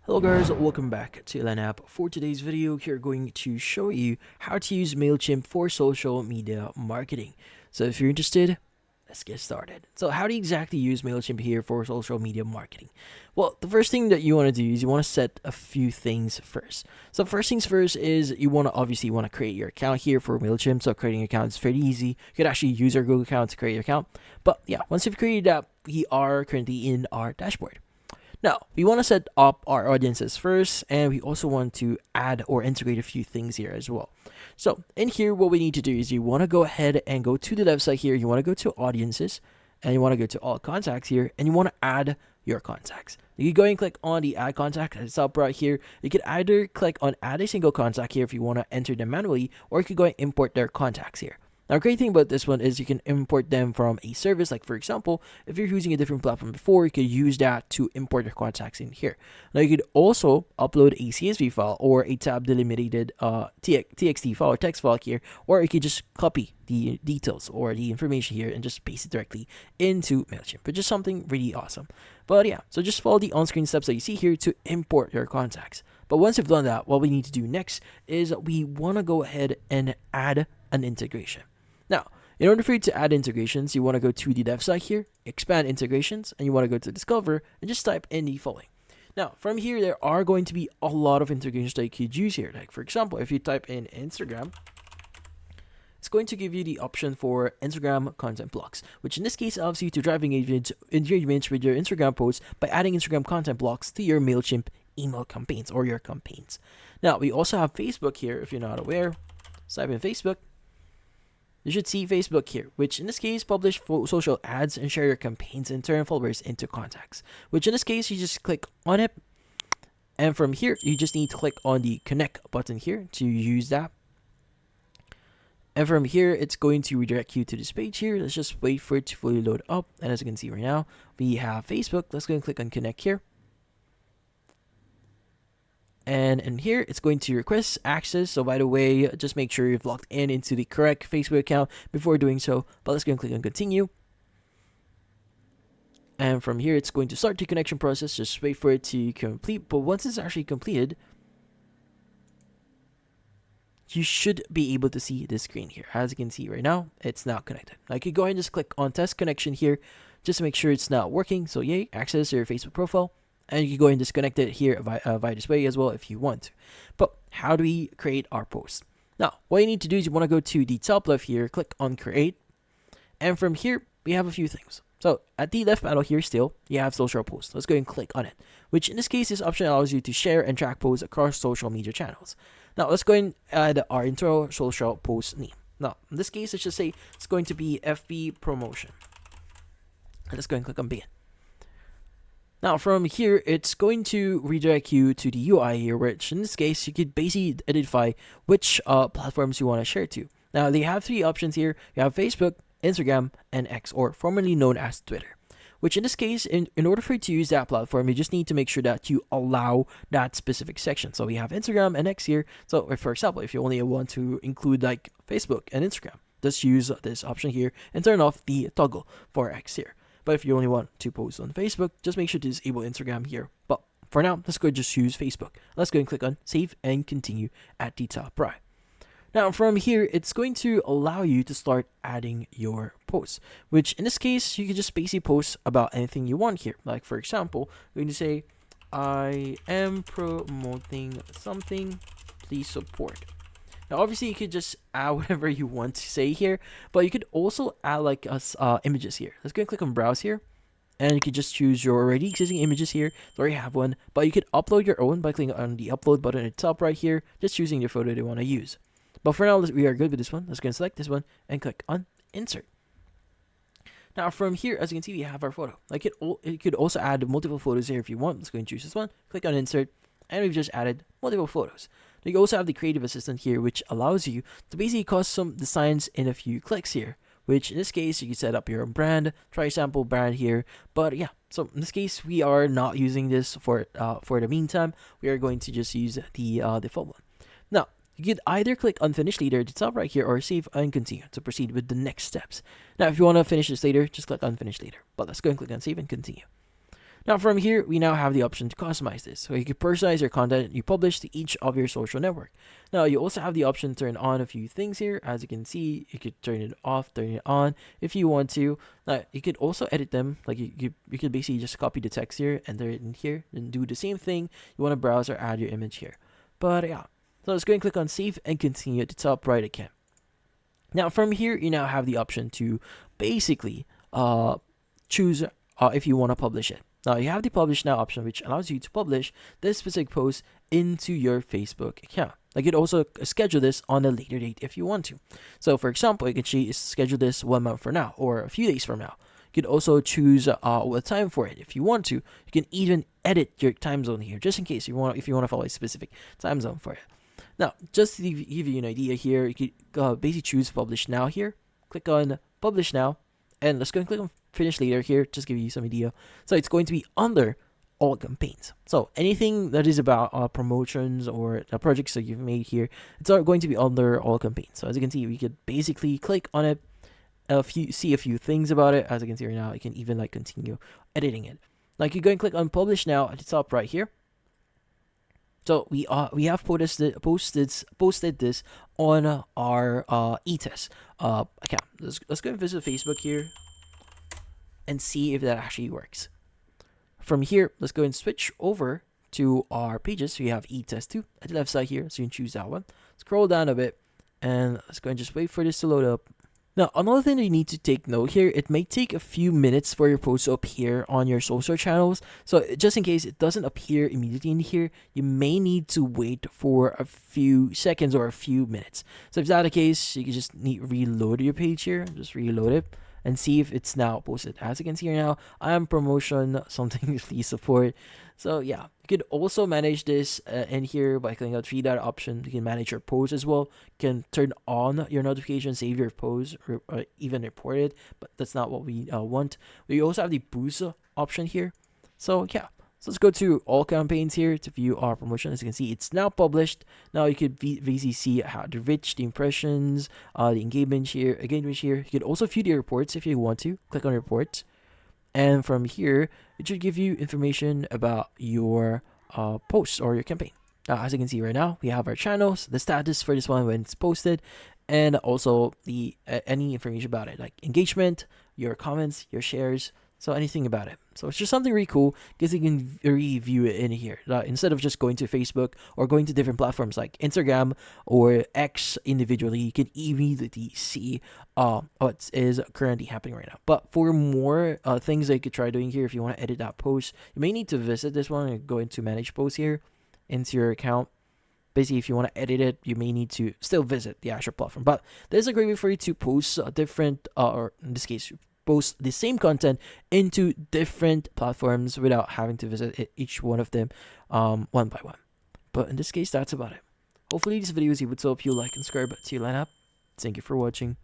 Hello guys, welcome back to LANAP. For today's video, we're going to show you how to use Mailchimp for social media marketing. So if you're interested, let's get started. So how do you exactly use Mailchimp here for social media marketing? Well, the first thing that you want to do is you want to set a few things first. So first things first is you want to obviously create your account here for Mailchimp. So creating an account is fairly easy. You could actually use your Google account to create your account. But yeah, once you've created that, we are currently in our dashboard. Now, we want to set up our audiences first, and we also want to add or integrate a few things here as well. So in here, what we need to do is you want to go ahead and go to the left side here. You want to go to audiences, and you want to go to all contacts here, and you want to add your contacts. You can go and click on the add contact at the top right here. You could either click on add a single contact here if you want to enter them manually, or you could go and import their contacts here. Now, the great thing about this one is you can import them from a service. Like, for example, if you're using a different platform before, you could use that to import your contacts in here. Now, you could also upload a CSV file or a tab delimited TXT file or text file here, or you could just copy the details or the information here and just paste it directly into Mailchimp, which is something really awesome. But yeah, so just follow the on-screen steps that you see here to import your contacts. But once you've done that, what we need to do next is we want to go ahead and add an integration. Now, in order for you to add integrations, you want to go to the left side here, expand integrations, and you want to go to discover and just type in the following. Now, from here, there are going to be a lot of integrations that you could use here. Like, for example, if you type in Instagram, it's going to give you the option for Instagram content blocks, which in this case allows you to drive engagement with your Instagram posts by adding Instagram content blocks to your Mailchimp email campaigns or your campaigns. Now, we also have Facebook here, if you're not aware. So type in Facebook. You should see Facebook here, which in this case publish social ads and share your campaigns and turn followers into contacts, which in this case you just click on it, and from here you just need to click on the connect button here to use that. And from here it's going to redirect you to this page here. Let's just wait for it to fully load up, and as you can see right now we have Facebook. Let's go and click on connect here. And in here, it's going to request access. So by the way, just make sure you've logged in into the correct Facebook account before doing so. But let's go and click on continue. And from here, it's going to start the connection process. Just wait for it to complete. But once it's actually completed, you should be able to see this screen here. As you can see right now, it's now connected. Now you could go ahead and just click on test connection here just to make sure it's not working. So yay, access your Facebook profile. And you can go and disconnect it here via this way as well if you want to. But how do we create our post? Now, what you need to do is you want to go to the top left here, click on create. And from here, we have a few things. So at the left panel here still, you have social posts. Let's go and click on it, which in this case, this option allows you to share and track posts across social media channels. Now, let's go and add our internal social post name. Now, in this case, let's just say it's going to be FB promotion. And let's go and click on begin. Now, from here, it's going to redirect you to the UI here, which in this case, you could basically identify which platforms you want to share to. Now, they have three options here. You have Facebook, Instagram, and X, or formerly known as Twitter. Which in this case, in order for you to use that platform, you just need to make sure that you allow that specific section. So we have Instagram and X here. So for example, if you only want to include like Facebook and Instagram, just use this option here and turn off the toggle for X here. But if you only want to post on Facebook, just make sure to disable Instagram here. But for now, let's go and just use Facebook. Let's go and click on save and continue at the top right. Now from here, it's going to allow you to start adding your posts, which in this case, you can just basically post about anything you want here. Like for example, we're going to say, I am promoting something, please support. Now, obviously, you could just add whatever you want to say here, but you could also add like images here. Let's go and click on browse here, and you could just choose your already existing images here. So already have one, but you could upload your own by clicking on the upload button at the top right here, just choosing your photo you want to use. But for now, we are good with this one. Let's go and select this one and click on insert. Now from here, as you can see, we have our photo. Like it could also add multiple photos here if you want. Let's go and choose this one, click on insert, and we've just added multiple photos. You also have the creative assistant here, which allows you to basically custom designs in a few clicks here, which in this case, you can set up your own brand, try sample brand here. But yeah, so in this case, we are not using this for the meantime. We are going to just use the default one. Now, you could either click on finish later at the top right here or save and continue to proceed with the next steps. Now, if you want to finish this later, just click on finish later. But let's go and click on save and continue. Now from here, we now have the option to customize this. So you can personalize your content you publish to each of your social network. Now you also have the option to turn on a few things here. As you can see, you could turn it off, turn it on if you want to. Now you could also edit them. Like you could basically just copy the text here, enter it in here, and do the same thing. You want to browse or add your image here. But yeah, so let's go and click on save and continue at the top right again. Now from here, you now have the option to basically choose if you want to publish it. Now you have the publish now option, which allows you to publish this specific post into your Facebook account. Like you could also schedule this on a later date if you want to. So for example, you can schedule this 1 month from now or a few days from now. You could also choose what time for it if you want to. You can even edit your time zone here, just in case if you want to follow a specific time zone for it. Now, just to give you an idea here, you could basically choose publish now here. Click on publish now, and let's go and click on finish later here. Just give you some idea. So it's going to be under all campaigns. So anything that is about promotions or the projects that you've made here, it's going to be under all campaigns. So as you can see, we could basically click on it, see a few things about it. As you can see right now, you can even like continue editing it. Like you go and click on publish now at the top right here. So we have posted this on our eTest account. Let's go and visit Facebook here and see if that actually works. From here, let's go and switch over to our pages. We have eTest2 at the left side here, so you can choose that one. Scroll down a bit, and let's go and just wait for this to load up. Now, another thing that you need to take note here, it may take a few minutes for your post to appear on your social channels. So just in case it doesn't appear immediately in here, you may need to wait for a few seconds or a few minutes. So if that's the case, you can just reload your page here, just reload it and see if it's now posted. As you can see here now, I am promotion something please support. So yeah, you could also manage this in here by clicking on three dot option. You can manage your posts as well. You can turn on your notifications, save your post, or even report it, but that's not what we want. We also have the boost option here. So yeah, so let's go to all campaigns here to view our promotion. As you can see, it's now published. Now you could basically see how the reach, the impressions, the engagement here. You could also view the reports if you want to. Click on reports. And from here, it should give you information about your posts or your campaign. Now, as you can see right now, we have our channels, the status for this one when it's posted, and also the any information about it, like engagement, your comments, your shares, so anything about it. So it's just something really cool because you can review it in here instead of just going to Facebook or going to different platforms like Instagram or X individually. You can immediately see what is currently happening right now. But for more things that you could try doing here, if you want to edit that post, you may need to visit this one and go into manage posts here into your account. Basically, if you want to edit it, you may need to still visit the actual platform. But there's a great way for you to post different, or in this case, post the same content into different platforms without having to visit each one of them one by one. But in this case, that's about it. Hopefully this video was able to help you like and subscribe to your lineup. Thank you for watching.